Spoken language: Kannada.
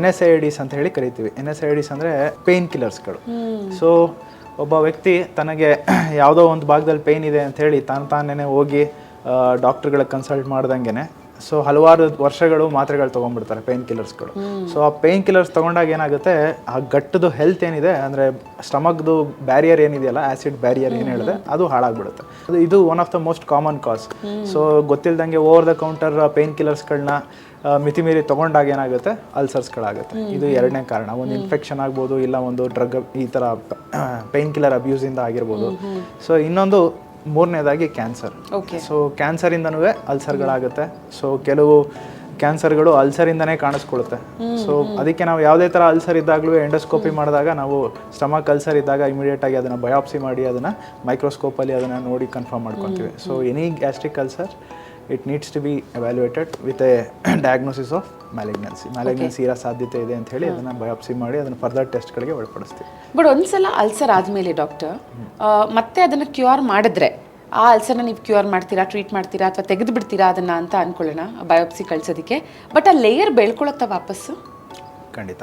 NSAIDs ಅಂತ ಹೇಳಿ ಕರಿತೀವಿ. NSAIDs ಅಂದರೆ ಪೇಯ್ನ್ ಕಿಲ್ಲರ್ಸ್ಗಳು. ಸೊ ಒಬ್ಬ ವ್ಯಕ್ತಿ ತನಗೆ ಯಾವುದೋ ಒಂದು ಭಾಗದಲ್ಲಿ ಪೇಯ್ನ್ ಇದೆ ಅಂತ ಹೇಳಿ ತಾನೇ ಹೋಗಿ ಡಾಕ್ಟ್ರುಗಳಿಗೆ ಕನ್ಸಲ್ಟ್ ಮಾಡ್ದಂಗೆ ಸೊ ಹಲವಾರು ವರ್ಷಗಳು ಮಾತ್ರೆಗಳು ತೊಗೊಂಡ್ಬಿಡ್ತಾರೆ ಪೇಯ್ನ್ ಕಿಲ್ಲರ್ಸ್ಗಳು. ಸೊ ಆ ಪೇಯ್ನ್ ಕಿಲ್ಲರ್ಸ್ ತೊಗೊಂಡಾಗ ಏನಾಗುತ್ತೆ, ಆ ಗಟ್ಟದು ಹೆಲ್ತ್ ಏನಿದೆ ಅಂದರೆ ಸ್ಟಮಕ್ದು ಬ್ಯಾರಿಯರ್ ಏನಿದೆಯಲ್ಲ, ಆ್ಯಸಿಡ್ ಬ್ಯಾರಿಯರ್ ಏನು ಹೇಳಿದೆ ಅದು ಹಾಳಾಗ್ಬಿಡುತ್ತೆ. ಇದು one of the most common cos. So ಗೊತ್ತಿಲ್ದಂಗೆ ಓವರ್ ದ ಕೌಂಟರ್ ಪೇಯ್ನ್ ಕಿಲ್ಲರ್ಸ್ಗಳನ್ನ ಮಿತಿಮೀರಿ ತೊಗೊಂಡಾಗ ಏನಾಗುತ್ತೆ, ಅಲ್ಸರ್ಸ್ಗಳಾಗುತ್ತೆ. ಇದು ಎರಡನೇ ಕಾರಣ. ಒಂದು ಇನ್ಫೆಕ್ಷನ್ ಆಗ್ಬೋದು, ಇಲ್ಲ ಒಂದು ಡ್ರಗ್ ಈ ಥರ ಪೇಯ್ನ್ ಕಿಲ್ಲರ್ ಅಬ್ಯೂಸಿಂದ ಆಗಿರ್ಬೋದು. ಸೊ ಇನ್ನೊಂದು ಮೂರನೇದಾಗಿ ಕ್ಯಾನ್ಸರ್. ಸೊ ಕ್ಯಾನ್ಸರಿಂದನೂ ಅಲ್ಸರ್ಗಳಾಗುತ್ತೆ. ಸೊ ಕೆಲವು ಕ್ಯಾನ್ಸರ್ಗಳು ಅಲ್ಸರಿಂದನೇ ಕಾಣಿಸ್ಕೊಳ್ಳುತ್ತೆ. ಸೊ ಅದಕ್ಕೆ ನಾವು ಯಾವುದೇ ಥರ ಅಲ್ಸರ್ ಇದ್ದಾಗಲೂ ಎಂಡೋಸ್ಕೋಪಿ ಮಾಡಿದಾಗ ನಾವು ಸ್ಟಮಕ್ ಅಲ್ಸರ್ ಇದ್ದಾಗ ಇಮಿಡಿಯೇಟಾಗಿ ಅದನ್ನು ಬಯಾಪ್ಸಿ ಮಾಡಿ ಅದನ್ನು ಮೈಕ್ರೋಸ್ಕೋಪಲ್ಲಿ ಅದನ್ನು ನೋಡಿ ಕನ್ಫರ್ಮ್ ಮಾಡ್ಕೊತೀವಿ. So any gastric ulcer it needs to be evaluated with a diagnosis of malignancy ಇರೋ ಸಾಧ್ಯತೆ ಇದೆ ಅಂತ ಹೇಳಿ ಅದನ್ನು ಬಯಾಪ್ಸಿ ಮಾಡಿ ಅದನ್ನು ಫರ್ದರ್ ಟೆಸ್ಟ್ಗಳಿಗೆ ಒಳಪಡಿಸ್ತೀವಿ. ಬಟ್ ಒಂದ್ಸಲ ಅಲ್ಸರ್ ಆದಮೇಲೆ ಡಾಕ್ಟರ್ ಮತ್ತೆ ಅದನ್ನು ಕ್ಯೂರ್ ಮಾಡಿದ್ರೆ ಆ ಅಲ್ಸರ್ನ ನೀವು ಕ್ಯೂರ್ ಮಾಡ್ತೀರಾ, ಟ್ರೀಟ್ ಮಾಡ್ತೀರಾ, ಅಥವಾ ತೆಗೆದು ಬಿಡ್ತೀರಾ ಅದನ್ನು ಅಂತ ಅಂದ್ಕೊಳ್ಳೋಣ ಬಯೋಪ್ಸಿ ಕಳ್ಸೋದಕ್ಕೆ. ಬಟ್ ಆ ಲೇಯರ್ ಬೆಳ್ಕೊಳತ್ತಾ ವಾಪಸ್ಸು? ಖಂಡಿತ.